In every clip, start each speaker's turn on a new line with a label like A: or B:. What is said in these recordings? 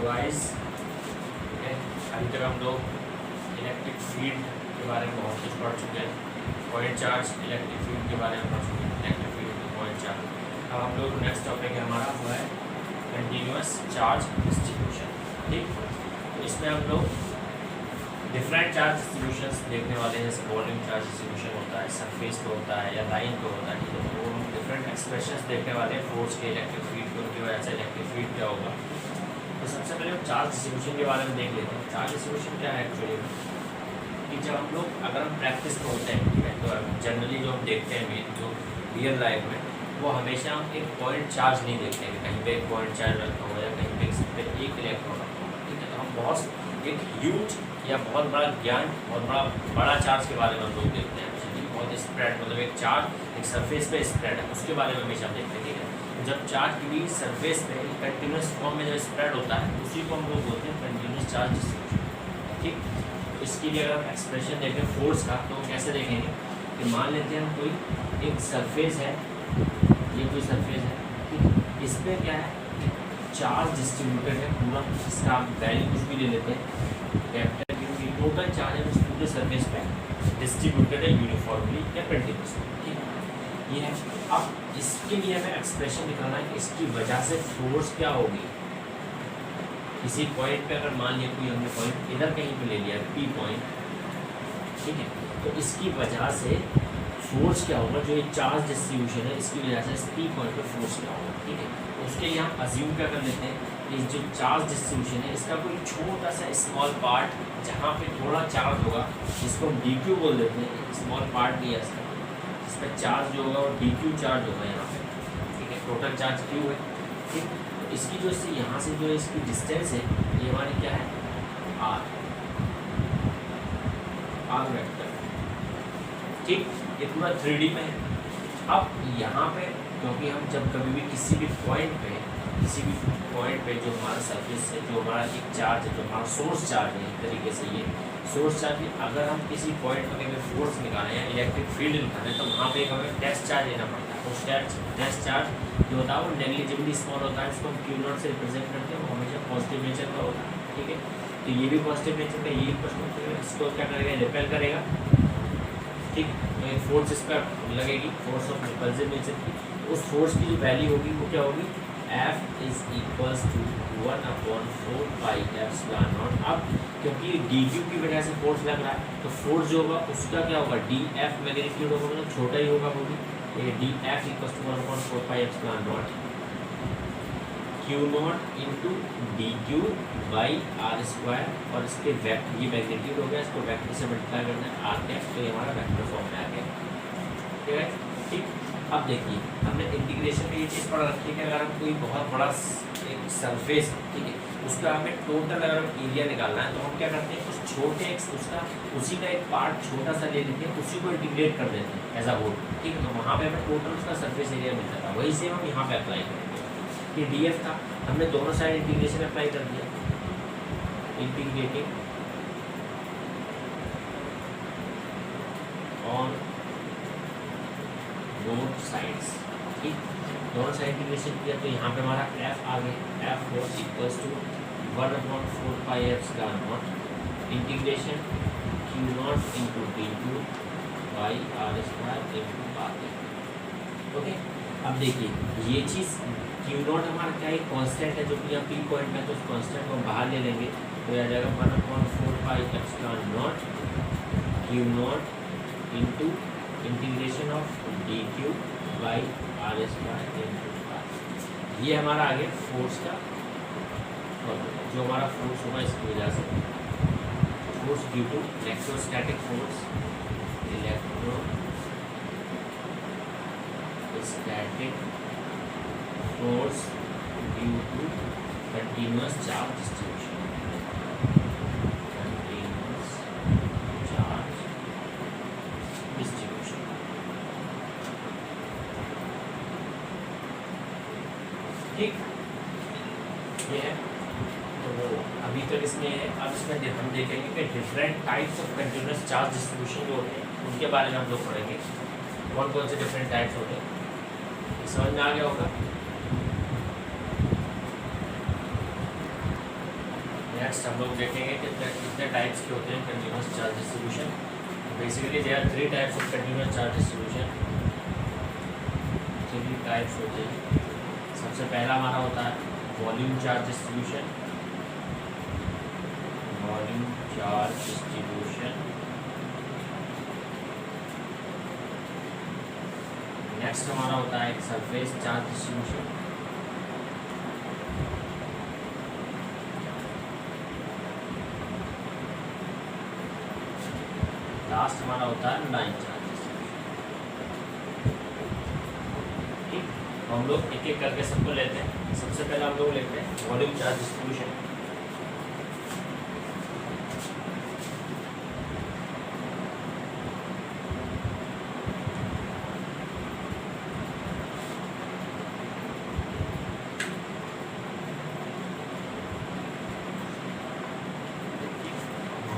A: Guys, अभी तक हम लोग इलेक्ट्रिक फील्ड के बारे में बहुत कुछ पढ़ चुके हैं। पॉइंट चार्ज इलेक्ट्रिक फील्ड के बारे में पढ़ चुके हैं, इलेक्ट्रिक फील्ड में पॉइंट चार्ज। अब हम लोग नेक्स्ट टॉपिक है हमारा वो है कंटिन्यूअस चार्ज डिस्ट्रीब्यूशन। ठीक, तो इसमें हम लोग डिफरेंट चार्ज डिस्ट्रीब्यूशंस देखने वाले हैं। जैसे वॉल्यूम चार्ज डिस्ट्रीब्यूशन होता है, सरफेस पे होता है या लाइन पे होता है। ठीक है, तो हम डिफरेंट एक्सप्रेशंस देखने वाले हैं फोर्स के, इलेक्ट्रिक फील्ड के, उनकी वजह से इलेक्ट्रिक फील्ड क्या होगा। तो सबसे पहले हम चार्ज डिस्ट्रीब्यूशन के बारे में देख लेते हैं। चार्ज डिस्ट्रीब्यूशन क्या है एक्चुअली कि जब हम लोग अगर हम प्रैक्टिस में होते हैं, ठीक है, तो जनरली जो हम देखते हैं जो रियल लाइफ में, वो हमेशा हम एक पॉइंट चार्ज नहीं देखते हैं कि कहीं पे एक पॉइंट चार्ज रखा हुआ है या कहीं पे एक इलेक्ट्रॉन रखा हुआ है। ठीक है, तो हम बहुत एक ह्यूज या बहुत बड़ा ज्ञान, बहुत बड़ा चार्ज के बारे में हम लोग देखते हैं। बहुत स्प्रेड, मतलब एक चार्ज एक सरफेस पे स्प्रेड है, उसके बारे में हमेशा हम देखते हैं। ठीक है, जब चार्ज की सरफेस पे कंटिन्यूस फॉर्म में जब स्प्रेड होता है उसी को हम लोग बोलते हैं कंटिन्यूस चार्ज डिस्ट्रीब्यूशन। ठीक, इसके लिए अगर हम एक्सप्रेशन देखें फोर्स का, तो कैसे देखेंगे कि मान लेते हैं हम कोई एक सरफेस है, ये कोई सरफेस है, ठीक, इस पर क्या है चार्ज डिस्ट्रीब्यूटेड है पूरा, इसका वैल्यू कुछ भी ले लेते हैं कैपिटल, टोटल चार्ज है उस पूरे सरफेस पे डिस्ट्रीब्यूटेड है यूनिफॉर्मली या कंटिन्यूसली। ठीक, ये है। अब इसके लिए हमें एक्सप्रेशन निकालना है कि इसकी वजह से फोर्स क्या होगी। किसी पॉइंट पे अगर मान लिया कोई हमने पॉइंट इधर कहीं पे ले लिया पी पॉइंट, ठीक है, तो इसकी वजह से फोर्स क्या होगा, जो ये चार्ज डिस्ट्रीब्यूशन है इसकी वजह से इस पी पॉइंट पे फोर्स क्या होगा। ठीक है, तो उसके लिए हम अज्यूम क्या कर लेते हैं, ये जो चार्ज डिस्ट्रीब्यूशन है इसका कोई छोटा सा स्मॉल पार्ट जहाँ पे थोड़ा चार्ज होगा, जिसको हम डी क्यू बोल देते हैं, स्मॉल पार्ट लिया इसका, इसका चार्ज जो होगा वो डी क्यू चार्ज होगा यहाँ पे। ठीक है, टोटल चार्ज क्यू है। ठीक, तो इसकी जो इससे यहाँ से जो इसकी डिस्टेंस है ये हमारी क्या है आर, आर वेक्टर। ठीक, ये पूरा 3D में है। अब यहाँ पे क्योंकि हम जब कभी भी किसी भी पॉइंट पे जो हमारा सरफेस है, जो हमारा एक चार्ज है, जो हमारा सोर्स चार्ज है, एक तरीके से ये सोर्स चार्ज है, अगर हम किसी पॉइंट पर हमें फोर्स निकालें या इलेक्ट्रिक फील्ड निकालें तो वहाँ पे हमें टेस्ट चार्ज लेना पड़ता है। उस टेस्ट चार्ज जो होता है वो नेग्लिजिबली स्मॉल होता है, इसको हम क्यू नॉट से रिप्रेजेंट करते हैं, वो हमेशा पॉजिटिव नेचर का होता है। ठीक है, तो ये भी पॉजिटिव नेचर का, ये इसको क्या करेगा, रिपेल करेगा। ठीक, तो एक फोर्स इस पर लगेगी, फोर्स ऑफ रिपल्सिव नेचर की। उस फोर्स की जो वैल्यू होगी वो क्या होगी, F is equals to 1/4 pi epsilon naught. अब क्योंकि डी क्यू की वजह से फोर्स लग रहा है तो फोर्स जो होगा उसका क्या होगा, डी एफ मैग्नीट्यूड होगा, मतलब छोटा ही होगा, वो भी ये D F equals to 1/4 pi epsilon naught Q naught into D Q by R square, और इसके वेक्टर ये मैग्नीट्यूड हो गया, इसको वेक्टर से मल्टीप्लाई करना है आर कैप, तो ये हमारा वेक्टर फॉर्म में आ गया। ठीक है, ठीक, अब देखिए हमने इंटीग्रेशन में ये चीज़ पढ़ रखी है कि अगर हम कोई बहुत बड़ा एक सरफेस, ठीक है, उसका हमें टोटल अगर एरिया निकालना है तो हम क्या करते हैं, उस छोटे उसका उसी का एक पार्ट छोटा सा ले लेते हैं, उसी को इंटीग्रेट कर देते हैं एज अ होल। ठीक है, तो वहाँ पे हमें टोटल उसका सरफेस एरिया मिल जाता है। वही सेम हम यहाँ पे अप्लाई करेंगे। ये डी एफ था, हमने दोनों साइड इंटीग्रेशन अप्लाई कर दिया, इंटीग्रेटिंग ऑन बोथ साइड्स। ठीक, दोनों साइड इंटीग्रेशन किया तो यहाँ पे हमारा एफ आ गया, F force equals to 1/4 pi epsilon naught integration Q naught into D Q by R square into R. Okay, अब देखिए ये चीज़ क्यू नॉट हमारा क्या है, कांस्टेंट है, जो कि यहाँ पी पॉइंट है, तो उस कांस्टेंट को बाहर ले लेंगे तो आ जाएगा 1/4 pi epsilon naught Q naught into integration of D Q by R square into R. ये हमारा आगे फोर्स का फॉर्मूला, जो हमारा फोर्स होगा इसकी वजह से force due to electrostatic force, electrostatic force due to continuous charge distribution, continuous charge distribution. ठीक, ये है। तो अभी तक इसमें है। अब इसमें हम देखेंगे कि different types of continuous charge distribution जो होते हैं उनके बारे में हम लोग पढ़ेंगे, कौन कौन से डिफरेंट टाइप्स होते हैं। समझ में आ गया होगा। नेक्स्ट हम लोग देखेंगे कि कितने टाइप्स के होते हैं continuous charge distribution. Basically there are 3 types of continuous charge distribution. 3 types होते हैं। सबसे पहला हमारा होता है volume charge distribution. Volume charge distribution. Next हमारा होता है सरफेस चार्ज डिस्ट्रीब्यूशन। लास्ट हमारा होता है लाइन चार्ज डिस्ट्रीब्यूशन। ठीक, हम लोग एक एक करके सबको लेते हैं। सबसे पहले हम लोग लेते हैं volume charge distribution.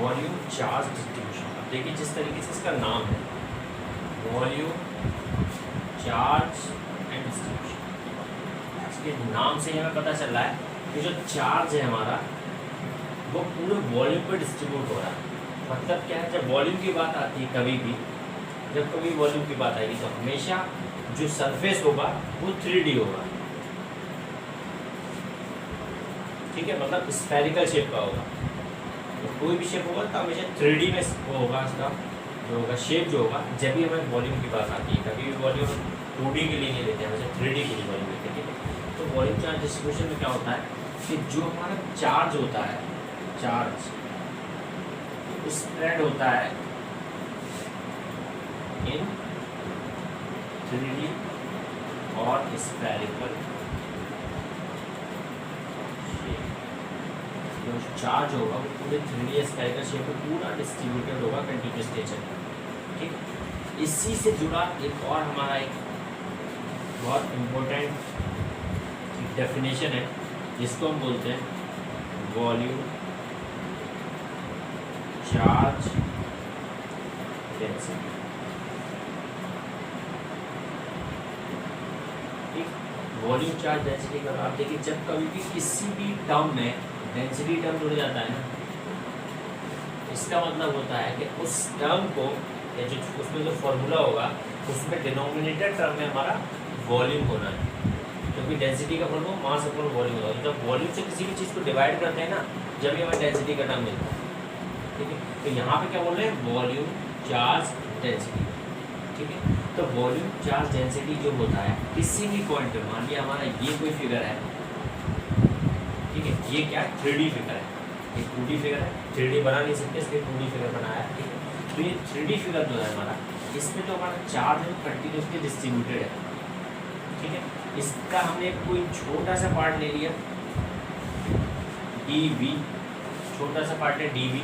A: Volume charge distribution, अब देखिए जिस तरीके से इसका नाम है वॉल्यूम चार्ज एंड डिस्ट्रीब्यूशन, इसके नाम से ही हमें पता चल रहा है कि जो चार्ज है हमारा वो पूरे वॉल्यूम पर डिस्ट्रीब्यूट हो रहा है। मतलब क्या है, जब वॉल्यूम की बात आती है कभी भी, जब कभी वॉल्यूम की बात आएगी तो हमेशा जो सरफेस होगा वो 3D होगा। ठीक है, मतलब स्फेरिकल शेप का होगा। तो कोई भी शेप होगा तो हमेशा 3D में वो होगा, इसका जो होगा शेप जो होगा। जब भी हमें वॉल्यूम की बात आती है, कभी भी वॉल्यूम 2D के लिए नहीं लेते हैं, हमेशा 3D के लिए वॉल्यूम लेते हैं। ठीक है, तो वॉल्यूम चार्ज डिस्ट्रीब्यूशन में क्या होता है कि जो हमारा चार्ज होता है, चार्ज स्प्रेड होता है इन 3D और स्फेरिकल। जो चार्ज होगा वो पूरे 3D स्फेरिकल शेप में पूरा डिस्ट्रीब्यूटेड होगा कंटिन्यूस नेचर में। ठीक, इसी से जुड़ा एक और हमारा एक बहुत इम्पोर्टेंट डेफिनेशन है जिसको हम बोलते हैं वॉल्यूम चार्ज डेंसिटी। ठीक, वॉल्यूम चार्ज डेंसिटी का आप देखिए, जब कभी भी किसी भी टर्म में डेंसिटी टर्म जुड़ जाता है ना, इसका मतलब होता है कि उस टर्म को या जो उसमें जो फॉर्मूला होगा उसमें डिनोमिनेटर टर्म में हमारा वॉल्यूम होना है, क्योंकि डेंसिटी का फॉर्मूला मास अपॉन वॉल्यूम होगा। तो जब वॉल्यूम से किसी भी चीज़ को डिवाइड करते हैं ना, जब ही हमें डेंसिटी का टर्म मिलता है। ठीक है, तो यहाँ पे क्या बोल रहे हैं, वॉल्यूम चार्ज डेंसिटी। ठीक है, तो वॉल्यूम चार्ज डेंसिटी जो होता है किसी भी पॉइंट पे, मान लिया हमारा ये कोई फिगर है, ठीक है, ये क्या है 3D फिगर है, ये 2D फिगर है, 3D बना नहीं सकते इसलिए 2D फिगर बनाया है। ठीक है, तो ये 3D फिगर जो है हमारा, इसमें जो हमारा चार्ज है कंटिन्यूसली डिस्ट्रीब्यूटेड है। ठीक है, इसका हमने कोई छोटा सा पार्ट ले लिया dV, छोटा सा पार्ट है dV,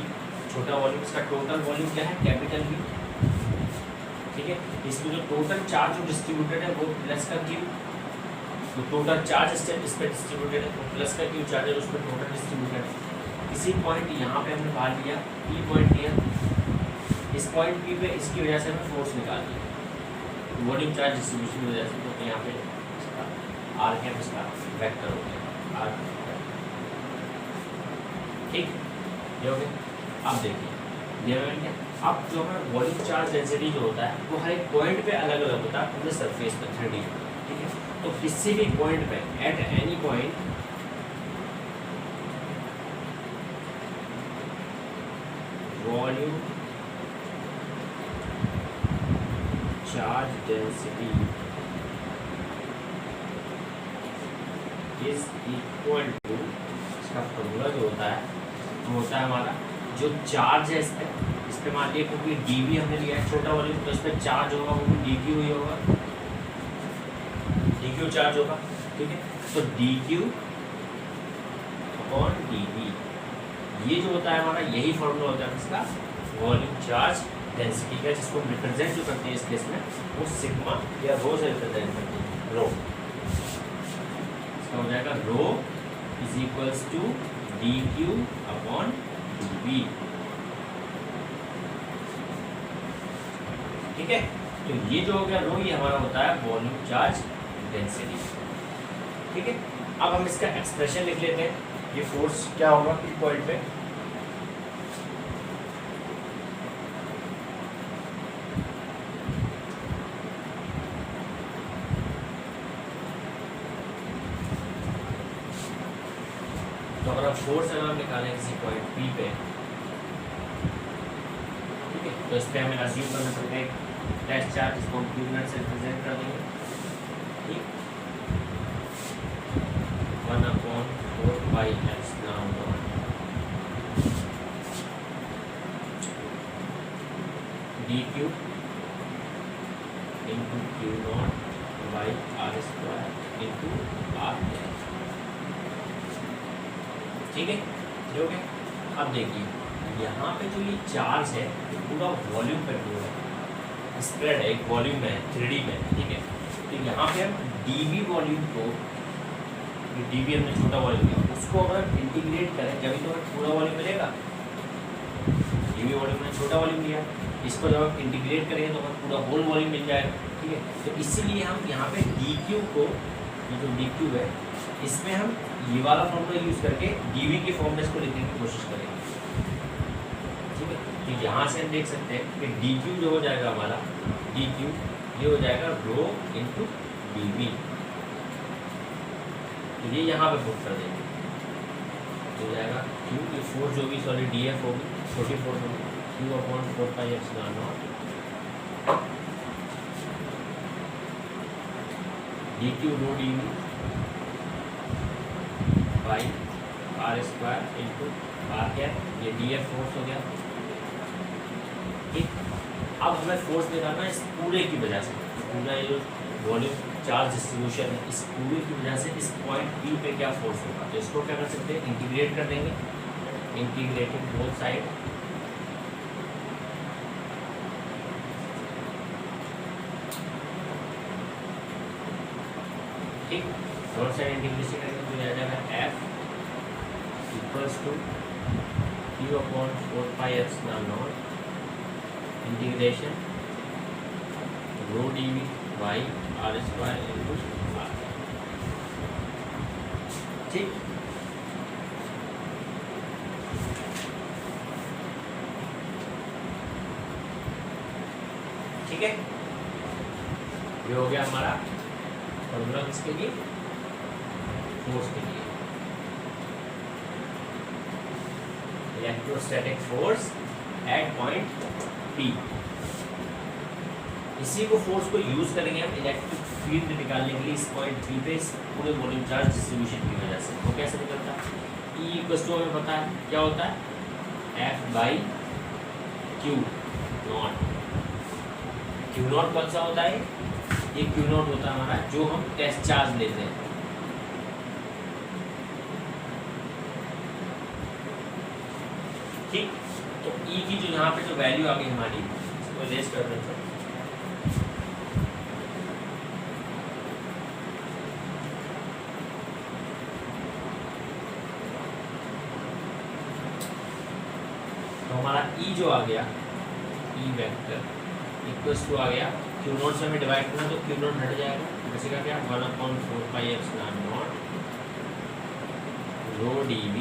A: छोटा वॉल्यूम, इसका टोटल वॉल्यूम क्या है कैपिटल V। ठीक है, इसमें जो टोटल चार्ज जो डिस्ट्रीब्यूटेड है वो प्लस का Q, तो टोटल चार्ज इस पर डिस्ट्रीब्यूटेड है, तो प्लस का Q चार्ज है उस पर टोटल डिस्ट्रीब्यूटेड है। किसी पॉइंट यहाँ पे हमने बाहर लिया P पॉइंट लिया, इस पॉइंट P पे इसकी वजह से हमें फोर्स निकाल दिया वॉल्यूम चार्ज डिस्ट्रीब्यूशन की वजह से। तो यहाँ पे आर कैप इसका वेक्टर हो गया आर। ठीक, ये हो गया। अब देखिए ये क्या, अब जो हमारा वॉल्यूम चार्ज डेंसिटी जो होता है वो हर एक पॉइंट पे अलग अलग होता है पूरे सरफेस पर 3D। ठीक है, तो किसी भी पॉइंट पे at any point volume charge density is equal to, इसका फॉर्मूला जो होता है वो होता है हमारा जो चार्ज है इस पे मान लिया क्योंकि dV हमने लिया है छोटा वॉल्यूम, तो इस पर चार्ज होगा वो भी dQ ही होगा, dQ चार्ज होगा। ठीक है, तो dQ अपॉन dV, ये जो होता है हमारा यही फॉर्मूला होता है इसका वॉल्यूम चार्ज डेंसिटी का, जिसको रिप्रेजेंट जो करते हैं इस केस में वो सिग्मा या रो से रिप्रेजेंट करते हैं। रो इसका हो जाएगा rho is equals to dQ upon dV। ठीक है, तो ये जो हो गया रो, ये हमारा होता है वॉल्यूम चार्ज डेंसिटी। ठीक है, अब हम इसका एक्सप्रेशन लिख लेते हैं। ये फोर्स क्या होगा पी पॉइंट पे, तो अगर फोर्स अगर हम निकालें किसी पॉइंट पी पे, ठीक है, तो इस पर हमें अज्यूम करना पड़ेगा एक टेस्ट चार्ज, इसको हम क्यू नॉट से रिप्रेजेंट कर देंगे, ठीक, 1/4 pi epsilon naught D Q into Q naught by R square into R, ठीक है, ये हो गया। अब देखिए यहाँ पे जो ये चार्ज है ये पूरा वॉल्यूम पे पूरा है, स्प्रेड है, एक वॉल्यूम में है, 3D में, ठीक है। तो यहाँ पे हम dv वॉल्यूम को, dv हमने छोटा वॉल्यूम लिया, उसको अगर इंटीग्रेट करें जब तो हमें पूरा वॉल्यूम मिलेगा। dv वॉल्यूम में छोटा वॉल्यूम लिया, इसको जब हम इंटीग्रेट करेंगे तो हमें पूरा होल वॉल्यूम मिल जाएगा, ठीक है। तो इसीलिए हम यहाँ पे dq को, ये जो dq है, इसमें हम ये वाला फॉर्मूला यूज करके dv के फॉर्म में इसको लिखने की कोशिश करेंगे, ठीक है। तो यहाँ से हम देख सकते हैं कि dq जो हो जाएगा हमारा, dq ये हो जाएगा रो इंटू dv, तो ये यहाँ पे पुट कर देंगे, हो जाएगा q की फोर्स जो भी सॉरी df होगी, छोटी फोर्स होगी, q/4 pi epsilon naught dq rho dv by R square into R क्या, ये डी एफ फोर्स हो गया, ठीक। अब हमें फोर्स निकालना है इस पूरे की वजह से, पूरा ये जो वॉल्यूम चार्ज डिस्ट्रीब्यूशन है, इस पूरे की वजह से इस पॉइंट पी पे क्या फोर्स होगा। तो इसको क्या कर सकते हैं, इंटीग्रेट कर देंगे, इंटीग्रेटिंग बोथ साइड, ठीक, दोनों साइड इंटीग्रेशन करेंगे तो आ जाएगा F equals to q/4 pi epsilon naught integration rho dv by R square into R, ठीक। ठीक है, ये हो गया हमारा फॉर्मूला किसके लिए, फोर्स के लिए, electrostatic force at point P। इसी को फोर्स को यूज करेंगे हम इलेक्ट्रिक फील्ड निकालने के लिए इस पॉइंट P पे, इस पूरे वॉल्यूम चार्ज डिस्ट्रीब्यूशन की वजह से। वो कैसे निकलता है, E इक्वल्स टू हमें पता है क्या होता है, F by Q not, Q not कौन सा होता है, ये क्यू नॉट होता है हमारा जो हम टेस्ट चार्ज लेते हैं, ठीक। तो E की जो यहाँ पे जो वैल्यू आ गई हमारी, इसको रेज कर देते हैं, तो हमारा E जो आ गया, E वेक्टर इक्वल्स टू आ गया, क्यू नॉट से हमें डिवाइड करना तो क्यू नॉट हट जाएगा, बचेगा क्या 1/4 pi epsilon naught rho dv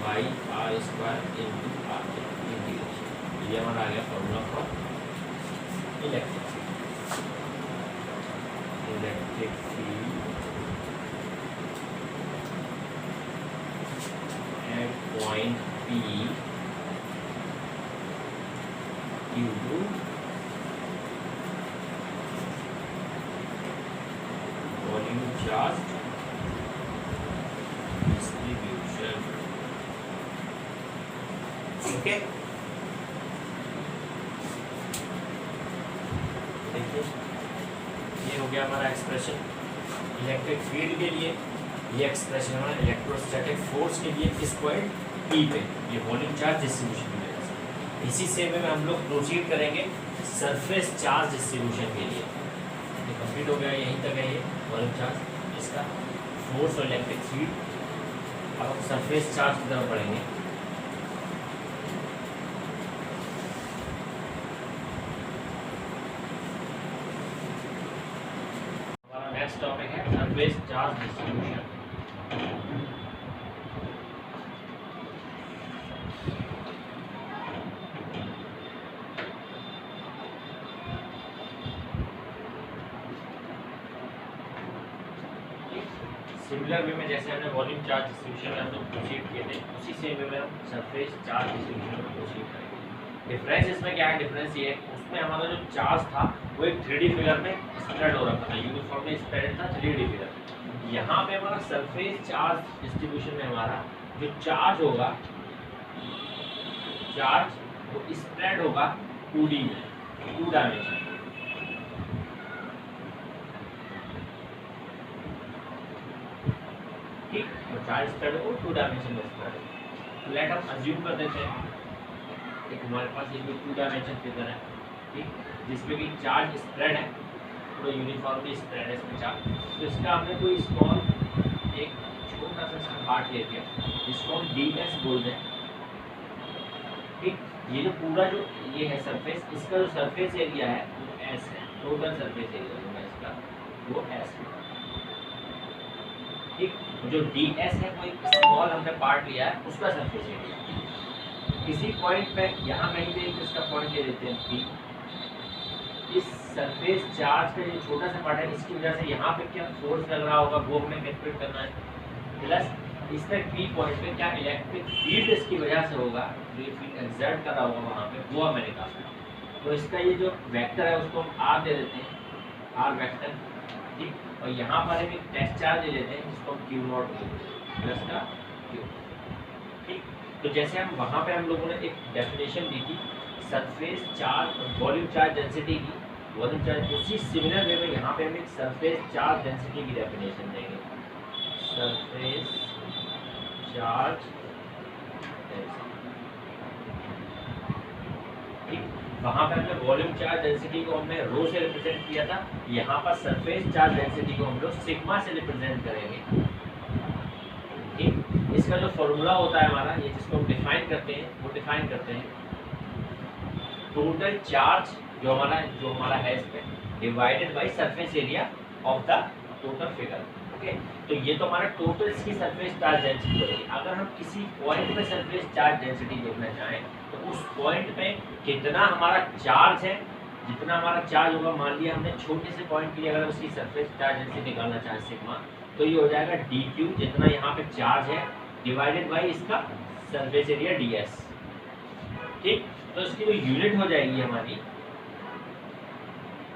A: by R square into R, integration. ये हमारा आ गया formula for electric field at point P due to volume charge distribution, okay. देखिए ये हो गया हमारा एक्सप्रेशन इलेक्ट्रिक फील्ड के लिए, ये एक्सप्रेशन हमारा इलेक्ट्रोस्टैटिक फोर्स के लिए किस पॉइंट P पे, ये वॉल्यूम चार्ज डिस्ट्रीब्यूशन की वजह से। इसी से में हम लोग प्रोसीड करेंगे सरफेस चार्ज डिस्ट्रीब्यूशन के लिए। ये कंप्लीट हो गया, यहीं तक है ये वॉल्यूम चार्ज, इसका फोर्स और इलेक्ट्रिक फील्ड। अब हम सरफेस चार्ज की तरफ बढ़ेंगे। हमारा नेक्स्ट टॉपिक है surface charge distribution. Similar way में जैसे हमने वॉल्यूम चार्ज डिस्ट्रीब्यूशन में हम लोग प्रोसीड किए थे, उसी सेम वे में हम सरफेस चार्ज डिस्ट्रीब्यूशन में प्रोसीड करेंगे। डिफरेंस इसमें क्या है? डिफरेंस ये है, उसमें हमारा जो चार्ज था वो एक 3D फिगर में स्प्रेड हो रखा था, यूनिफॉर्मली स्प्रेड था 3D फिगर। यहाँ पे हमारा सरफेस चार्ज डिस्ट्रीब्यूशन में हमारा जो चार्ज होगा, चार्ज वो स्प्रेड होगा 2D में, 2 डायमेंशन। ठीक, तो चार्ज स्प्रेड हो 2 डायमेंशन में स्प्रेड हो। तो लेट हम अज्यूम कर देते हैं एक हमारे पास ये 2 डायमेंशन फिगर है, ठीक, जिसमें कि चार्ज स्प्रेड है, पूरा यूनिफॉर्मली स्प्रेड है इसमें चार्ज। तो इसका हमने कोई स्मॉल एक छोटा सा इसका पार्ट ले लिया, जिसको हम ds बोलते हैं। ठीक, ये जो पूरा जो ये है सरफेस, इसका जो सरफेस एरिया है वो s है, टोटल सरफेस एरिया जो है इसका वो s है। ठीक, जो ds है वो एक स्मॉल हमने पार्ट लिया है, उसका सरफेस एरिया। किसी पॉइंट पे यहाँ कहीं पे इसका पॉइंट ले लेते हैं P, इस सरफेस चार्ज का जो छोटा सा पार्ट है, इसकी वजह से यहाँ पे क्या फोर्स लग रहा होगा वो हमें कैलकुलेट करना है, प्लस इस तक P पॉइंट पे क्या इलेक्ट्रिक फील्ड इसकी वजह से होगा, जो फील्ड एक्सर्ट कर रहा होगा वहाँ पे, वो हमें निकालना है। तो इसका ये जो वेक्टर है उसको हम R दे देते हैं, R वेक्टर। ठीक, और यहाँ पर हम एक टेस्ट चार्ज ले लेते हैं जिसको हम Q नॉट प्लस का Q। ठीक, तो जैसे हम वहाँ पे हम लोगों ने एक डेफिनेशन दी थी surface charge volume charge density की, वॉल्यूम चार्ज, उसी सिमिलर वे में यहाँ पे हम एक सरफेस चार्ज डेंसिटी की डेफिनेशन देंगे, सरफेस चार्ज डेंसिटी। ठीक, वहाँ पर हमने वॉल्यूम चार्ज डेंसिटी को हमने रो से रिप्रेजेंट किया था, यहाँ पर सरफेस चार्ज डेंसिटी को हम लोग सिग्मा से रिप्रेजेंट करेंगे। ठीक, इसका जो फॉर्मूला होता है हमारा, ये जिसको हम डिफाइन करते हैं, वो डिफाइन करते हैं टोटल चार्ज जो हमारा है इस पे divided by surface area of the total figure. Okay, तो ये तो हमारा टोटल इसकी सरफेस चार्ज डेंसिटी होगी। अगर हम किसी पॉइंट पे सरफेस चार्ज डेंसिटी देखना चाहें तो उस पॉइंट पे कितना हमारा चार्ज है, जितना हमारा चार्ज होगा, मान लिया हमने छोटे से पॉइंट के लिए अगर उसकी सरफेस चार्ज डेंसिटी निकालना चाहें सिग्मा, तो ये हो जाएगा dq, जितना यहाँ पे चार्ज है, डिवाइडेड बाय इसका सरफेस एरिया ds। ठीक, तो इसकी जो यूनिट हो जाएगी हमारी,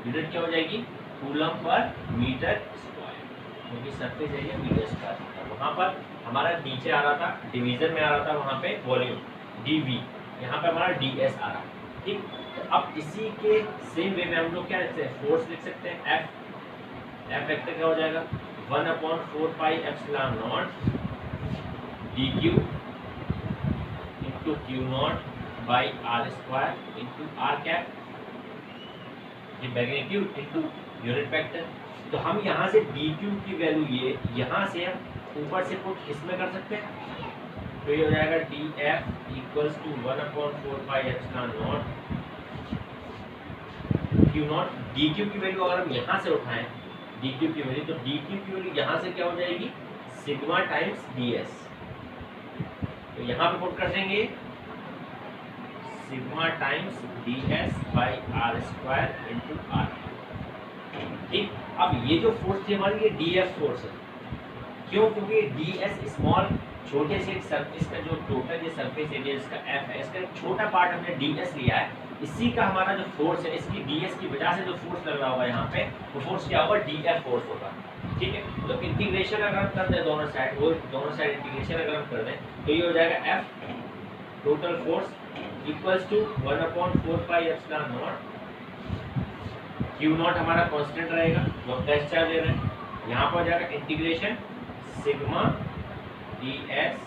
A: यूनिट क्या हो जाएगी, कूलम पर मीटर स्क्वायर, क्योंकि सरफेस एरिया मीटर स्क्वायर था। वहाँ पर हमारा नीचे आ रहा था, डिवीजन में आ रहा था वहाँ पे वॉल्यूम dv, यहाँ पे हमारा ds आ रहा है। ठीक, तो अब इसी के सेम वे में हम लोग क्या लिखते हैं, फोर्स लिख सकते हैं f वेक्टर क्या हो जाएगा 1/4 pi epsilon naught dq into q not by r square into r cap, ये मैग्नीट्यूड इंटू यूनिट वेक्टर। तो हम यहाँ से dq की वैल्यू ये यहाँ से हम ऊपर से पुट इसमें कर सकते हैं, तो ये हो जाएगा df equals to 1/4 pi epsilon naught q naught. dq की वैल्यू अगर हम यहाँ से उठाएं dq की वैल्यू, तो dq की वैल्यू यहाँ से क्या हो जाएगी, सिग्मा टाइम्स ds। तो यहाँ पे पुट कर देंगे sigma times ds by r square into r। ठीक, अब ये जो फोर्स थी हमारी, ये df फोर्स है। क्यों? क्योंकि ds स्मॉल छोटे से सरफेस का जो टोटल ये सरफेस एरिया इसका f है, इसका एक छोटा पार्ट हमने ds लिया है, इसी का हमारा जो फोर्स है, इसकी ds की वजह से जो फोर्स लग रहा होगा यहाँ पे, वो फोर्स क्या होगा, df फोर्स होगा। ठीक है, तो इंटीग्रेशन अगर हम कर दें दोनों साइड, वो दोनों साइड इंटीग्रेशन अगर हम कर दें, तो ये हो जाएगा f total force equals to 1/4 pi epsilon naught, q naught हमारा कांस्टेंट रहेगा, वो टेस्ट चार्ज ले रहे हैं, यहाँ पर हो जाएगा integration sigma ds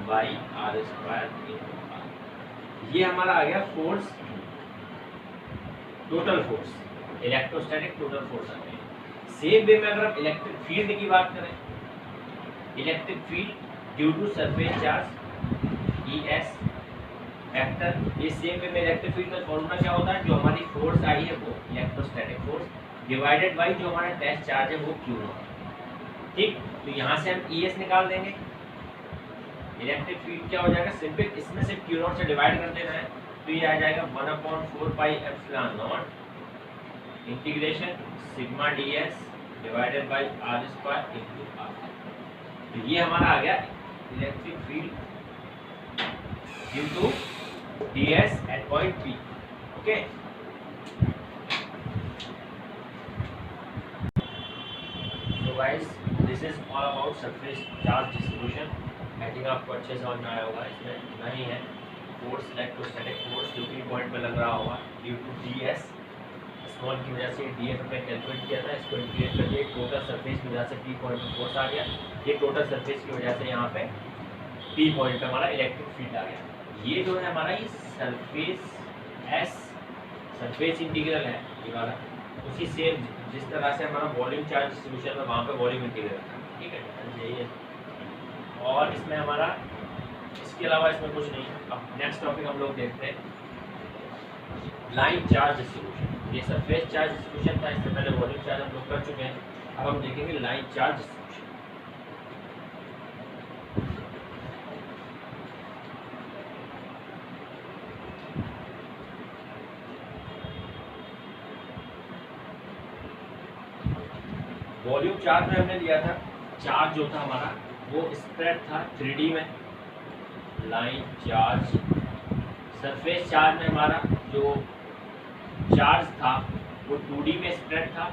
A: by r square into r। ये हमारा आ गया force, total force, electrostatic total force आ गया। सेम वे में अगर हम इलेक्ट्रिक फील्ड की बात करें, electric field due to surface charge ES vector, ये सेम वे में इलेक्ट्रिक फील्ड का फॉर्मूला क्या होता है, जो हमारी फोर्स आई है वो इलेक्ट्रोस्टैटिक फोर्स डिवाइडेड बाई जो हमारा टेस्ट चार्ज है वो Q नॉट। ठीक, तो यहाँ से हम ES निकाल देंगे, इलेक्ट्रिक फील्ड क्या हो जाएगा, सिंपल इसमें से Q नॉट से डिवाइड कर देना है, तो ये आ जाएगा 1/4 pi epsilon naught integration sigma ds divided by r square into r। तो ये हमारा आ गया electric field due to ds at point P. Okay, so guys this is all about surface charge distribution. I think आपको अच्छे से समझ में आया होगा. इसमें इतना ही है. फोर्स, इलेक्ट्रोस्टैटिक फोर्स जो कि पॉइंट पे लग रहा होगा ड्यू टू ds स्मॉल की वजह से df हमने कैलकुलेट किया था. इसको इंटीग्रेट करके टोटल सरफेस की वजह से P पॉइंट पे फोर्स आ गया. ये टोटल सरफेस की वजह से यहाँ पे P पॉइंट पे हमारा इलेक्ट्रिक फील्ड आ गया. ये जो है हमारा ये सरफेस S सरफेस इंटीग्रल है ये वाला, उसी सेम जिस तरह से हमारा वॉल्यूम चार्ज डिस्ट्रीब्यूशन में वहाँ पे वॉल्यूम इंटीग्रल था. ठीक है, यही है. और इसमें हमारा इसके अलावा इसमें कुछ नहीं है. अब नेक्स्ट टॉपिक हम लोग देखते हैं लाइन चार्ज डिस्ट्रीब्यूशन. ये सरफेस चार्ज डिस्ट्रीब्यूशन था, इससे पहले वॉल्यूम चार्ज हम लोग कर चुके हैं. अब हम देखेंगे line charge distribution. Volume charge में हमने लिया था चार्ज जो था हमारा वो स्प्रेड था 3D में. Line charge. सरफेस चार्ज में हमारा जो चार्ज था वो 2D में स्प्रेड था.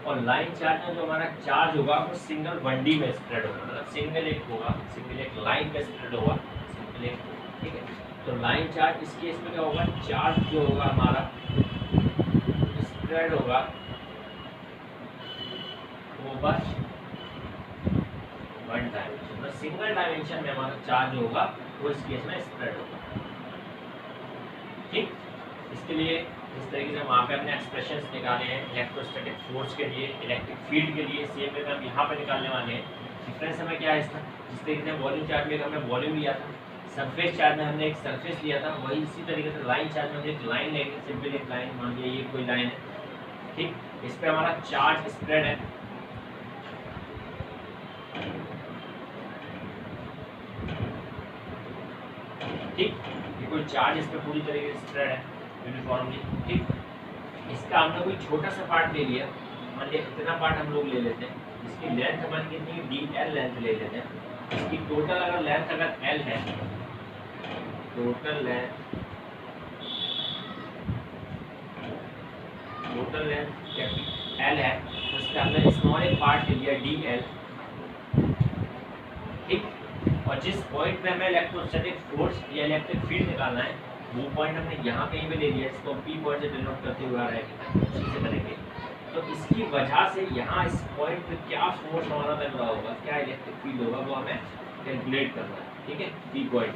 A: और लाइन चार्ज में जो हमारा चार्ज होगा वो सिंगल 1D में स्प्रेड होगा. मतलब सिंगल एक होगा, सिंगल एक लाइन पे स्प्रेड होगा, सिंगल एक. ठीक है, तो लाइन चार्ज इस केस में क्या होगा, चार्ज जो होगा हमारा स्प्रेड होगा ओवर 1 डायमेंशन. मतलब सिंगल डायमेंशन में हमारा चार्ज होगा वो इस केस में स्प्रेड होगा. ठीक, इसके लिए इस तरीके से वहाँ पे हमने एक्सप्रेशंस निकाले हैं इलेक्ट्रोस्टैटिक फोर्स के लिए, इलेक्ट्रिक फील्ड के लिए. सेम वे में हम यहाँ पे निकालने वाले हैं. डिफरेंस हमें क्या है इसका, जिस तरीके से वॉल्यूम चार्ज में हमने वॉल्यूम लिया था, सरफेस चार्ज में हमने एक सरफेस लिया था, वही इसी तरीके से लाइन चार्ज में एक लाइन लेंगे. सिंपल एक लाइन, मान लिया ये कोई लाइन है. ठीक, इस पर हमारा चार्ज स्प्रेड है. ठीक, ये कोई चार्ज इस पर पूरी तरीके से स्प्रेड है यूनिफॉर्मली. ठीक, इसका हमने कोई छोटा सा पार्ट ले लिया. मान लिया इतना पार्ट हम लोग ले लेते हैं. इसकी लेंथ हमारी कितनी, dl लेंथ ले लेते हैं. इसकी टोटल अगर लेंथ अगर l है, टोटल लेंथ l है, तो इसका हमने स्मॉल एक पार्ट ले लिया dl. ठीक, और जिस पॉइंट पे हमें इलेक्ट्रोस्टैटिक फोर्स या इलेक्ट्रिक फील्ड निकालना है वो पॉइंट हमने यहाँ कहीं पे ले लिया, इसको P पॉइंट से डिनोट करते हुए आ रहा है, उसी से करेंगे. तो इसकी वजह से यहाँ इस पॉइंट पे क्या फोर्स हमारा लग रहा होगा, क्या इलेक्ट्रिक फील्ड होगा, वो हमें कैलकुलेट करना है. ठीक है, P पॉइंट.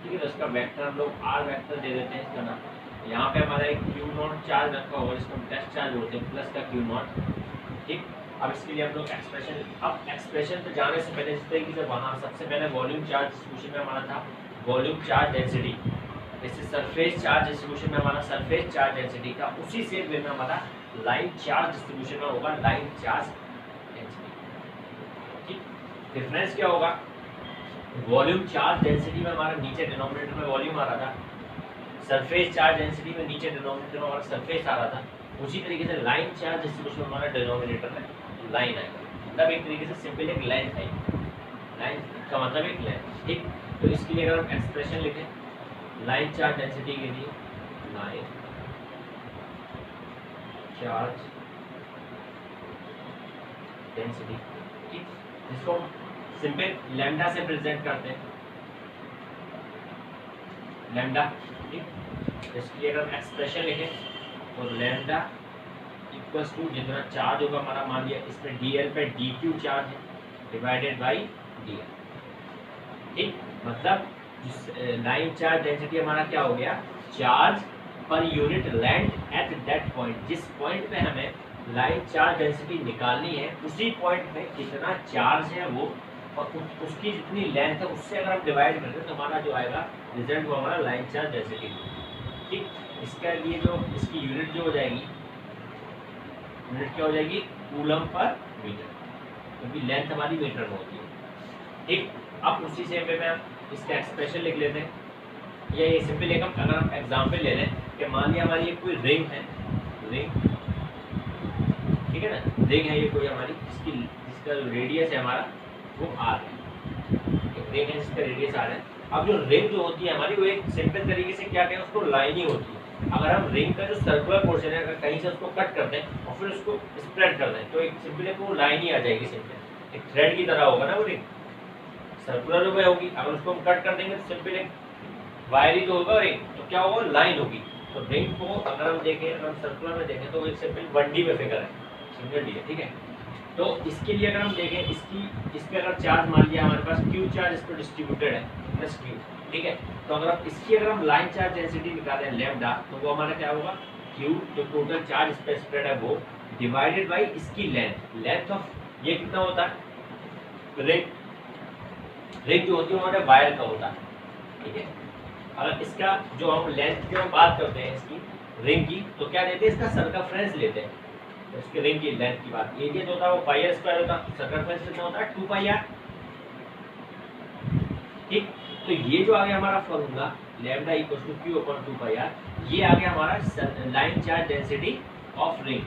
A: ठीक है, तो इसका वेक्टर हम लोग R वेक्टर दे देते हैं इसका नाम. यहाँ पे हमारा एक Q0 चार्ज रखा होगा जिसको हम टेस्ट चार्ज बोलते हैं, प्लस का Q0. ठीक, अब इसके लिए हम लोग एक्सप्रेशन पे जाने से पहले जिस तरीके से वहाँ सबसे पहले वॉल्यूम चार्ज डिस्ट्रीब्यूशन में हमारा था वॉल्यूम चार्ज डेंसिटी, इससे सरफेस चार्ज डिस्ट्रीब्यूशन में हमारा सरफेस चार्ज डेंसिटी था. उसी से वे में हमारा लाइन चार्ज डिस्ट्रीब्यूशन में होगा लाइन चार्ज डेंसिटी. ठीक, डिफरेंस क्या होगा, वॉल्यूम चार्ज डेंसिटी में हमारा नीचे डिनोमिनेटर में वॉल्यूम आ रहा था, सरफेस चार्ज डेंसिटी में नीचे डिनोमिनेटर में हमारा सरफेस आ रहा था. उसी तरीके से लाइन चार्ज डिस्ट्रीब्यूशन हमारा डिनोमिनेटर में लाइन आएगा. मतलब एक तरीके से सिंपल एक लाइन है. लाइन का मतलब एक लाइन. ठीक, तो इसके लिए अगर हम एक्सप्रेशन लिखें लाइन चार्ज डेंसिटी के लिए, लाइन चार्ज डेंसिटी. ठीक, जिसको सिंपल लैम्डा से प्रेजेंट करते हैं, लैम्डा. ठीक, इसके लिए अगर हम एक्सप्रेशन लिखें तो लैम्डा इक्वल्स टू जितना चार्ज होगा हमारा, मान लिया इसमें dl पे dq चार्ज है डिवाइडेड बाई dl. ठीक, मतलब लाइन चार्ज डेंसिटी हमारा क्या हो गया, charge per unit length at that point. जिस पॉइंट पे हमें लाइन चार्ज डेंसिटी निकालनी है उसी पॉइंट पे कितना चार्ज है वो, और उसकी जितनी लेंथ है उससे अगर हम डिवाइड करते हैं तो हमारा जो आएगा रिजल्ट वो हमारा लाइन चार्ज डेंसिटी. ठीक, इसके लिए जो इसकी यूनिट जो हो जाएगी, यूनिट क्या हो जाएगी, कूलम पर मीटर, क्योंकि लेंथ हमारी मीटर में होती है. ठीक, अब उसी से में इसका एक्सप्रेशन लिख लेते हैं. या ये सिंपल एक अगर हम एग्जाम्पल ले लें कि मान लिया हमारी ये कोई रिंग है, रिंग. ठीक है ना, रिंग है ये कोई हमारी जिसकी इसका जो रेडियस है हमारा वो आर है, एक रिंग है जिसका रेडियस आर है। अब जो रिंग जो होती है हमारी वो एक सिंपल तरीके से क्या कहें उसको लाइनिंग होती है। अगर हम रिंग का जो सर्कुलर पोर्शन है अगर कहीं से उसको कट कर दें और फिर उसको स्प्रेड कर दें तो एक सिंपल एक वो लाइन ही आ जाएगी, सिंपल एक थ्रेड की तरह होगा ना वो रिंग, सर्कुलर वे होगी। अगर उसको हम कट कर देंगे तो सिंपल एक वायर ही तो होगा रिंग, तो क्या होगा लाइन होगी। तो रिंग को अगर हम देखें, अगर हम सर्कुलर में देखें तो एक सिंपल 1D में फिगर है, सिंगल डी है, ठीक है। तो इसके लिए अगर हम देखें इस पे अगर चार्ज मान लिया हमारे पास क्यू चार्ज इस पर डिस्ट्रीब्यूटेड है प्लस क्यू, ठीक है। तो अगर हम इसकी अगर हम लाइन चार्ज डेंसिटी निकालें लैम्डा तो वो हमारा क्या होगा क्यू, जो टोटल चार्ज इस पे स्प्रेड है वो डिवाइडेड बाई इसकी लेंथ ऑफ ये कितना होता है रिंग जो होती है हमारे वायर का होता है, ठीक है। अगर इसका जो हम लेंथ की हम बात करते हैं इसकी रिंग की तो क्या लेते हैं इसका सर्कमफ्रेंस लेते हैं, तो इसके रिंग की लेंथ की बात एरिया जो होता है वो पाई आर स्क्वायर होता है, सर्कमफ्रेंस कितना होता है 2 पाई आर, ठीक। तो ये जो आ गया हमारा formula lambda equal to Q upon 2 pi r, ये आ गया हमारा line charge density of ring,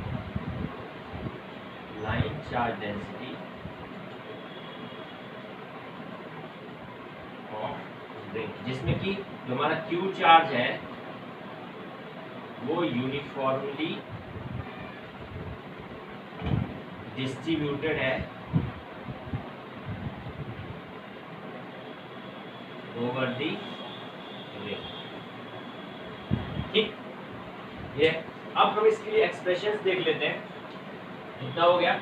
A: line charge density of ring, जिसमें कि जो हमारा क्यू चार्ज है वो यूनिफॉर्मली डिस्ट्रीब्यूटेड है ओवर दी रिंग, ठीक। ये अब हम इसके लिए एक्सप्रेशंस देख लेते हैं, कितना हो गया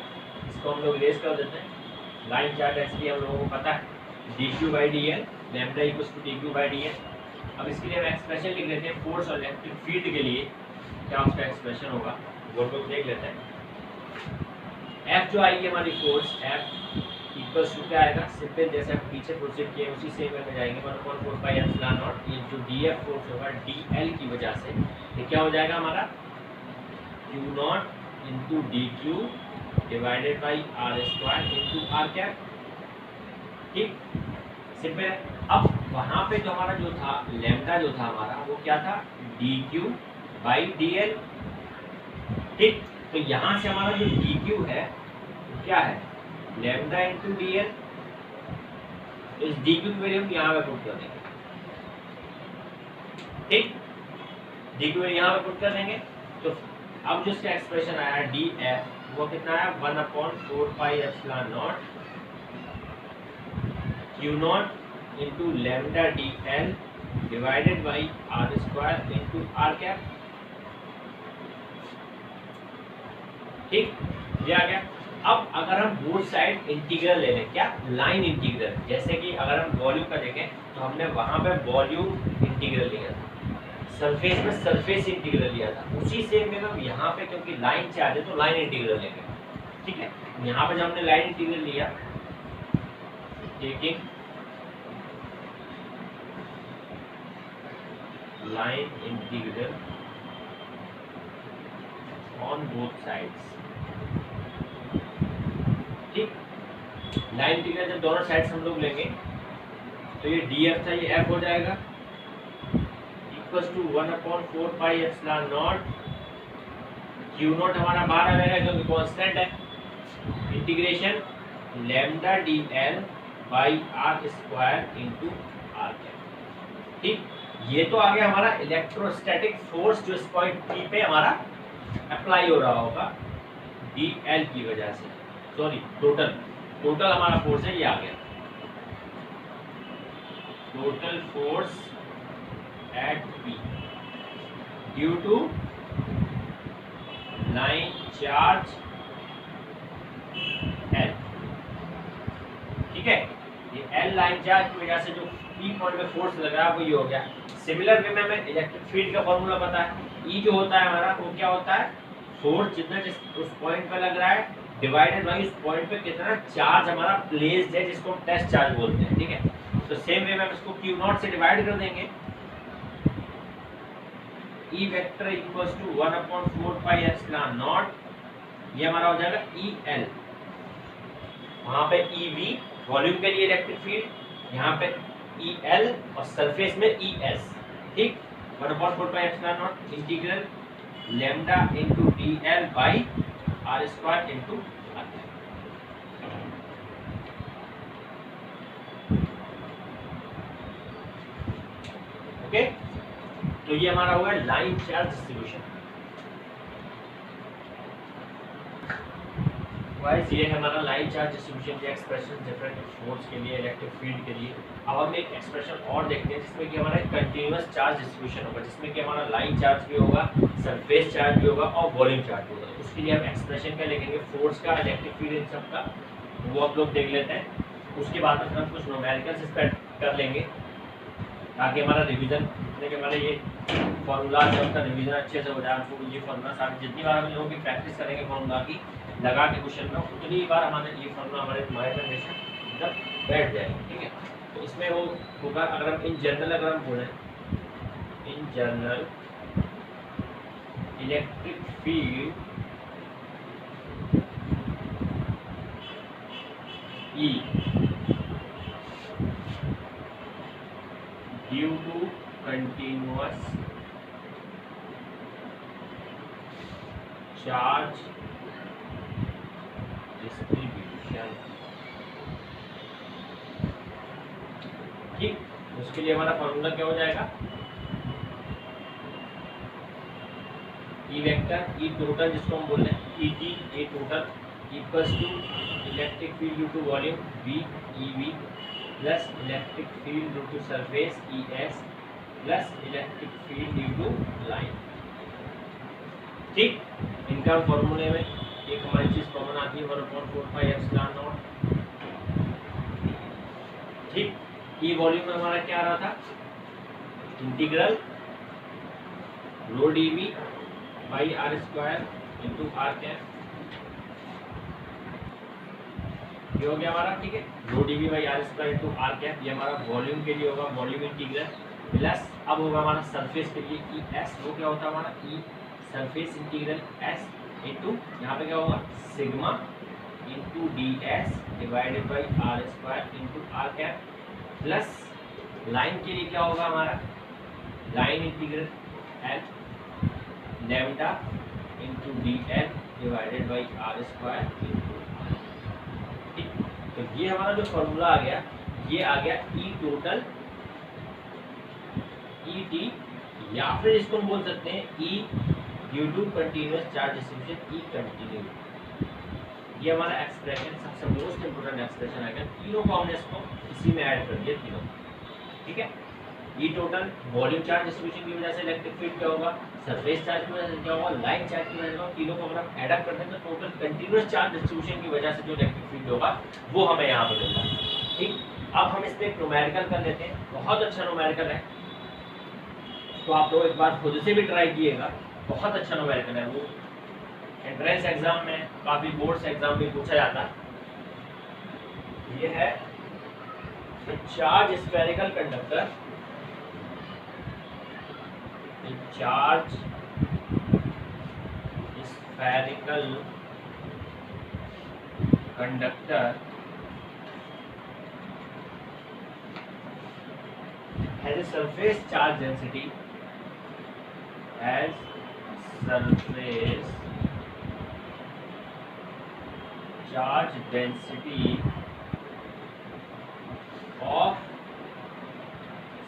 A: इसको हम लोग रेस कर देते हैं। लाइन चार्ज डेंसिटी हम लोगों को पता है dq by dl, lambda equals to dq by dl। अब इसके लिए हम एक्सप्रेशन लिख लेते हैं फोर्स और इलेक्ट्रिक फील्ड के लिए, क्या उसका एक्सप्रेशन होगा वो लोग देख लेते हैं। F जो आएगी हमारी फोर्स F इक्वल्स टू क्या आएगा, सिंपल जैसे हम पीछे प्रोसीड किए उसी सेम वे में जाएंगे 1/4 पाई एप्सिलॉन नॉट, ये जो dF फोर्स होगा dl की वजह से ये क्या हो जाएगा हमारा q not into dq divided by r square into r cap, ठीक सिंपल है। अब वहां पे जो हमारा जो था लैम्डा जो था हमारा वो क्या था dq बाई dl, ठीक। तो यहाँ से हमारा जो dq है वो क्या है लैम्डा इंटू dl, तो इस dq की वैल्यू हम यहाँ पे पुट कर देंगे, ठीक। dq वैल्यू यहाँ पे पुट कर देंगे तो अब जो इसका एक्सप्रेशन आया df वो कितना आया 1/4 pi epsilon naught q not into lambda dl divided by r square into r cap, ठीक ये आ गया। अब अगर हम बोथ साइड इंटीग्रल ले लें, क्या लाइन इंटीग्रल, जैसे कि अगर हम वॉल्यूम का देखें तो हमने वहां पे वॉल्यूम इंटीग्रल लिया था, सरफेस में सरफेस इंटीग्रल लिया था, उसी सेम में हम यहाँ पे क्योंकि लाइन चार्ज है तो लाइन इंटीग्रल लेंगे, ठीक है। यहाँ पे जब हमने लाइन इंटीग्रल लिया taking line integral on both sides, ठीक। लाइन इंटीग्रल जब दोनों साइड्स हम लोग लेंगे तो ये df था ये f हो जाएगा equals to 1/4 pi epsilon naught q naught हमारा बाहर आ जाएगा जो कि कांस्टेंट है, integration lambda dl by r square into r cap, ठीक। ये तो आ गया हमारा इलेक्ट्रोस्टैटिक फोर्स जो इस पॉइंट P पे हमारा अप्लाई हो रहा होगा dl की वजह से, सॉरी टोटल हमारा फोर्स है ये आ गया total force at P due to line charge L, ठीक है। ये L लाइन चार्ज की वजह से जो P पॉइंट पे फोर्स लग रहा है वो ये हो गया। सिमिलर वे में हमें इलेक्ट्रिक फील्ड का फॉर्मूला पता है, E जो होता है हमारा वो क्या होता है फोर्स जितना उस पॉइंट पे लग रहा है डिवाइडेड बाई उस पॉइंट पे कितना चार्ज हमारा प्लेस्ड है जिसको हम टेस्ट चार्ज बोलते हैं, ठीक है। तो सेम वे में हम इसको q नॉट से डिवाइड कर देंगे, E vector equals to 1/4 pi epsilon naught, ये हमारा हो जाएगा EL, वहां पे EV वॉल्यूम के लिए इलेक्ट्रिक फील्ड, यहाँ पे EL और सरफेस में ES, ठीक। 1/4 pi epsilon not integral lambda into dl by r square into r, okay, तो ये हमारा हुआ लाइन चार्ज डिस्ट्रीब्यूशन। वाइज ये है हमारा लाइन चार्ज डिस्ट्रीब्यूशन के एक्सप्रेशन डिफरेंट फोर्स के लिए, इलेक्ट्रिक फील्ड के लिए। अब हम एक एक्सप्रेशन और देखते हैं जिसमें कि हमारा कंटीन्यूअस चार्ज डिस्ट्रीब्यूशन होगा, जिसमें कि हमारा लाइन चार्ज भी होगा, सरफेस चार्ज भी होगा और वॉल्यूम चार्ज भी होगा। उसके लिए हम एक्सप्रेशन क्या लिखेंगे, फोर्स का, इलेक्ट्रिक फील्ड, इन सब का, वो आप लोग देख लेते हैं। उसके बाद हम कुछ न्यूमेरिकल्स इस पर कर लेंगे ताकि हमारा रिवीजन, हमारे ये फॉर्मूला सबका रिवीजन अच्छे से हो जाए। आपको ये फॉर्मूला सारे जितनी बार हम लोगों की प्रैक्टिस करेंगे फॉर्मूला की लगा के क्वेश्चन में, उतनी बार हमारे ये फॉर्मूला हमारे दिमाग में हमेशा मतलब बैठ जाएगा। ठीक है, तो इसमें वो होगा, अगर हम इन जनरल अगर हम बोलें, in general electric field E due to continuous charge distribution। ठीक, उसके लिए हमारा फॉर्मूला क्या हो जाएगा, ई वेक्टर, ई टोटल जिसको हम बोल रहे हैं, E T, a total equals to electric field due to volume V, E V, plus electric field due to surface E S, plus electric field due to line. ठीक, इनका फॉर्मूले में एक हमारी चीज कॉमन आती है 1/4 एप्सिलॉन नॉट। ठीक, ई वॉल्यूम में हमारा क्या आ रहा था, integral rho D V by R square into R cap, ये हो गया हमारा। ठीक है, rho D V by R square into R cap, ये हमारा वॉल्यूम के लिए होगा, वॉल्यूम इंटीग्रल, प्लस अब होगा हमारा सरफेस के लिए ई एस, वो क्या होता है हमारा E surface integral S into यहाँ पे क्या होगा sigma into D S divided by R square into R cap, plus line के लिए क्या होगा हमारा line integral L lambda into D L divided by R square into. ठीक, तो ये हमारा जो फॉर्मूला आ गया, ये आ गया ई टोटल ई टी, या फिर इसको हम बोल सकते हैं E due to continuous charge distribution, E continue. ये हमारा एक्सप्रेशन सबसे मोस्ट इंपोर्टेंट एक्सप्रेशन आएगा, तीनों को हमने इसको इसी में ऐड कर दिया तीनों। ठीक है, ई टोटल वॉल्यूम चार्ज डिस्ट्रीब्यूशन की वजह से इलेक्ट्रिक फील्ड क्या होगा, सरफेस चार्ज की वजह से क्या होगा, लाइन चार्ज की वजह से, तीनों को अगर हम ऐड अप करते हैं तो टोटल कंटीन्यूअस चार्ज डिस्ट्रीब्यूशन की वजह से जो इलेक्ट्रिक फील्ड होगा वो हमें यहाँ पर मिलता है। ठीक, अब हम इस पर एक न्यूमेरिकल कर लेते हैं, बहुत अच्छा न्यूमेरिकल है, तो आप लोग एक बार खुद से भी ट्राई कीजिएगा, बहुत अच्छा न्यूमेरिकल है। वो एंट्रेंस एग्जाम में, काफी बोर्ड्स एग्जाम में पूछा जाता है। ये है charge spherical conductor, charge spherical conductor has a surface charge density, has surface charge density of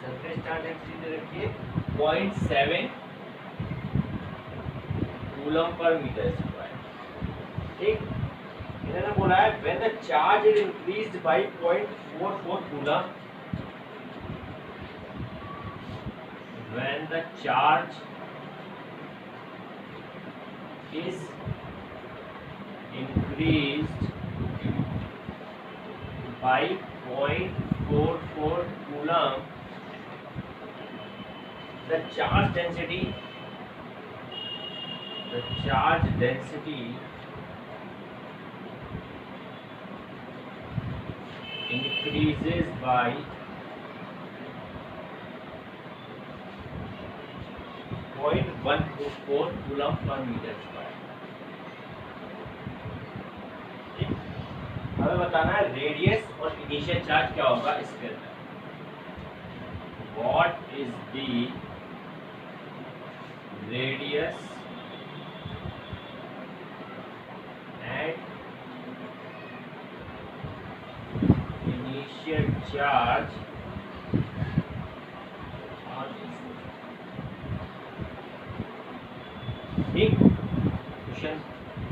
A: surface charge density दे रखी है 0.7 कूलम पर मीटर स्क्वायर। ठीक, इन्होंने बोला है when the charge is increased by 0.44 coulomb, when the charge is increased by 0.44 coulomb, the charge density increases by 0.144 coulomb per metre square. ठीक, हमें बताना है रेडियस और इनिशियल चार्ज क्या होगा इसके अंदर। What is the radius and initial charge ठीक। क्वेश्चन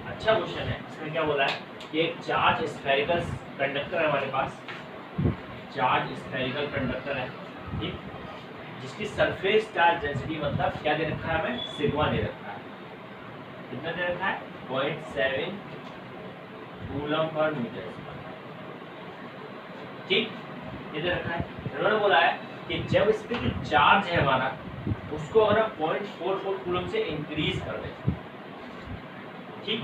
A: अच्छा क्वेश्चन है। इसमें क्या बोला है कि एक चार्ज स्फेरिकल कंडक्टर है हमारे पास, चार्ज स्फेरिकल कंडक्टर है ठीक, जिसकी सरफेस चार्ज डेंसिटी मतलब क्या दे रखा है हमें, सिग्मा दे रखा है। कितना दे रखा है, 0.7 कूलम पर मीटर ठीक, ये दे रखा है। उन्होंने बोला है कि जब इस पे जो चार्ज है हमारा उसको अगर हम 0.44 कूलम से इंक्रीज कर दें ठीक,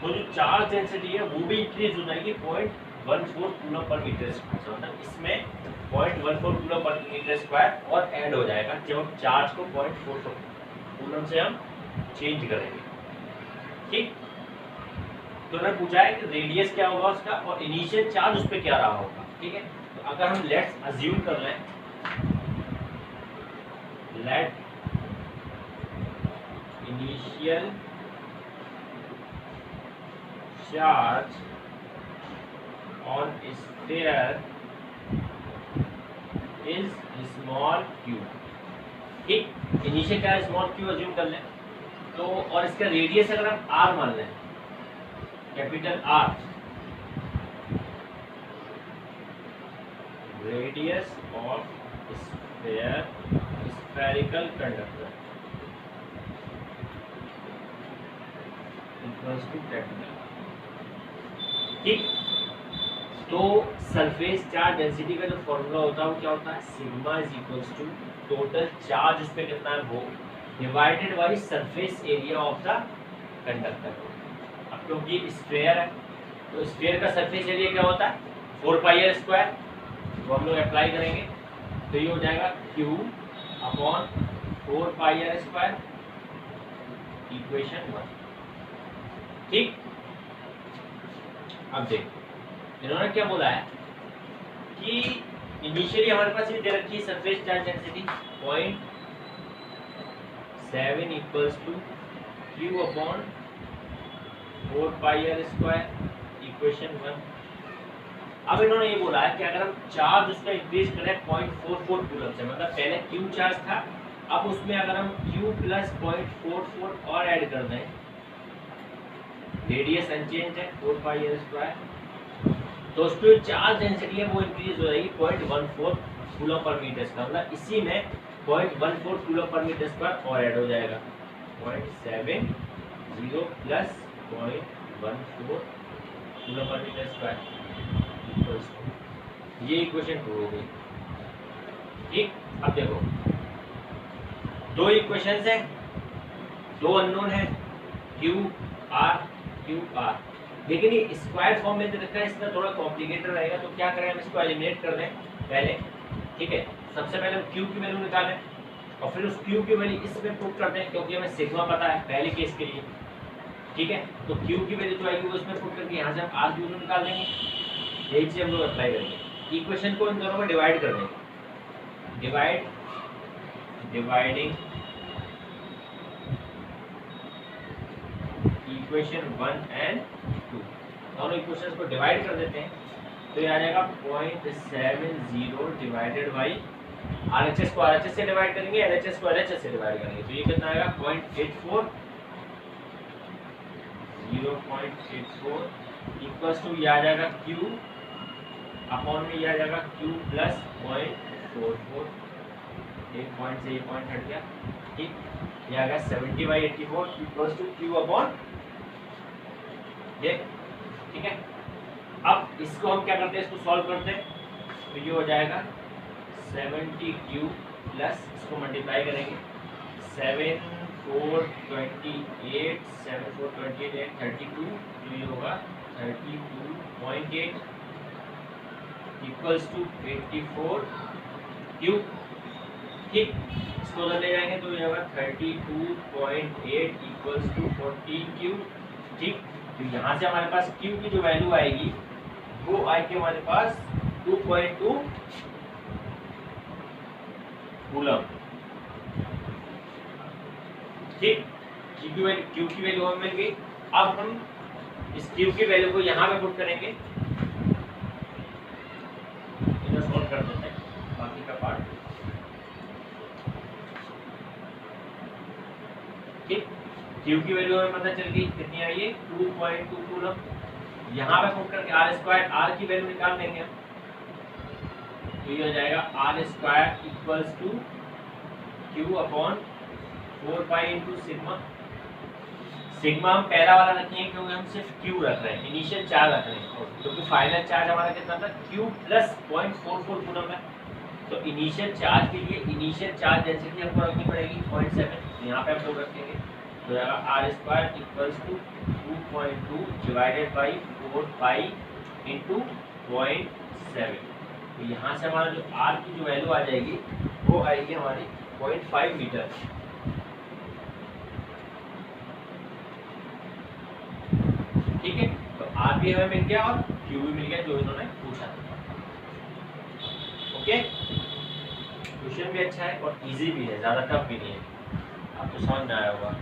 A: तो जो चार्ज डेंसिटी है वो भी इंक्रीज हो जाएगी 0.14 कूलम पर मीटर स्क्वायर। मतलब इसमें 0.14 कूलम पर मीटर स्क्वायर और ऐड हो जाएगा जब हम चार्ज को 0.44 कूलम से हम चेंज करेंगे ठीक। तो उन्होंने पूछा है कि रेडियस क्या होगा उसका और इनिशियल चार्ज उस पर क्या रहा होगा ठीक है। तो अगर हम लेट्स अज्यूम कर लें, let initial charge on sphere is small q ठीक, initial charge small q assume कर लें तो, और इसका रेडियस अगर हम r मान लें, capital R, radius of sphere spherical conductor equals to capital ठीक। तो सरफेस चार्ज डेंसिटी का जो फॉर्मूला होता है वो क्या होता है, sigma is equals to total charge उस पे कितना है वो divided by surface area of the conductor. अब क्योंकि स्फीयर है तो स्फीयर का सरफेस एरिया क्या होता है, 4 स्क्वायर, तो हम लोग अप्लाई करेंगे तो ये हो जाएगा Q अपॉन 4 स्क्वायर इक्वेशन 1 ठीक। अब देखो इन्होंने क्या बोला है कि इनिशियली हमारे पास ये दे रखी है surface charge density 0.7 equals to Q upon 4 square equation 1। अब इन्होंने ये बोला है कि अगर हम चार्ज उसका इंक्रीज करें 0.44 कूलम से, मतलब पहले Q चार्ज था, अब उसमें अगर हम Q प्लस 0.44 और ऐड कर दें, रेडियस अनचेंज है 4 स्क्वायर, तो उस पर चार्ज डेंसिटी है वो इंक्रीज हो जाएगी 0.14 कूलम पर मीटर स्क्वायर। मतलब इसी में 0.14 कूलम पर मीटर स्क्वायर और ऐड हो जाएगा 0.70 plus 0.14 coulomb per metre square. ये इक्वेशन 2 हो गई ठीक। अब देखो दो इक्वेशंस हैं, दो अननोन है Q R, लेकिन ये स्क्वायर फॉर्म में दे रखा है, इसमें थोड़ा कॉम्प्लिकेटेड रहेगा। तो क्या करें, हम इसको एलिमिनेट कर दें पहले ठीक है। सबसे पहले हम Q की वैल्यू निकालें और फिर उस Q की वैल्यू इसमें पुट कर दें, क्योंकि हमें सिग्मा पता है पहले केस के लिए ठीक है। तो Q की वैल्यू जो आएगी वो इसमें पुट करके यहाँ से हम R की वैल्यू निकाल देंगे। यही चीज हम लोग अप्लाई करेंगे। इक्वेशन को इन दोनों में डिवाइड कर देंगे, डिवाइडिंग इक्वेशन 1 एंड 2, दोनों इक्वेशंस को डिवाइड कर देते हैं तो ये आ जाएगा 0.70 डिवाइडेड बाई RHS को RHS से डिवाइड करेंगे, LHS को LHS से डिवाइड करेंगे, तो ये कितना आएगा 0.84 इक्वल्स टू ये आ जाएगा Q अपॉन में ये आ जाएगा Q प्लस 0.44, एक पॉइंट से ये पॉइंट हट गया ठीक। ये आ गया 70/84 इक्वल्स टू Q अपॉन ये ठीक है। अब इसको हम क्या करते हैं, इसको सॉल्व करते हैं तो ये हो जाएगा 70Q प्लस इसको मल्टीप्लाई करेंगे 7 4 28 7 4 28 32, तो ये होगा 32.8 इक्वल्स टू 84 Q ठीक। इसको उधर ले जाएंगे तो ये होगा 32.8 इक्वल्स टू 14 Q ठीक। तो यहाँ से हमारे पास Q की जो वैल्यू आएगी वो आएगी हमारे पास 2.2 कूलम ठीक। Q की वैल्यू हमें मिल गई। अब हम इस Q की वैल्यू को यहाँ पे पुट करेंगे, इधर सॉल्व क्यू की वैल्यू हमें पता चल गई, कितनी आई है 2.2 कूलम। यहाँ पे पुट करके आर स्क्वायर, आर की वैल्यू निकाल देंगे हम, तो ये हो जाएगा R square equals to Q upon 4 pi into sigma. Sigma हम पहला वाला रखेंगे क्योंकि हम सिर्फ क्यू रख रहे हैं, इनिशियल चार्ज रख रहे हैं, क्योंकि फाइनल चार्ज हमारा कितना था क्यू प्लस 0.44 कूलम है। तो इनिशियल चार्ज के लिए इनिशियल चार्ज डेंसिटी हमको रखनी पड़ेगी 0.7, यहाँ पे हम लोग रखेंगे, तो जाएगा R square equals to 2.2 divided by 4 pi into 0.7। तो यहाँ से हमारा जो आर की जो वैल्यू आ जाएगी वो आएगी हमारी 0.5 मीटर। ठीक है, तो आर भी हमें मिल गया और क्यू भी मिल गया जो इन्होंने पूछा था। ओके, क्वेश्चन भी अच्छा है और इजी भी है, ज़्यादा टफ भी नहीं है, आपको समझ में आया होगा।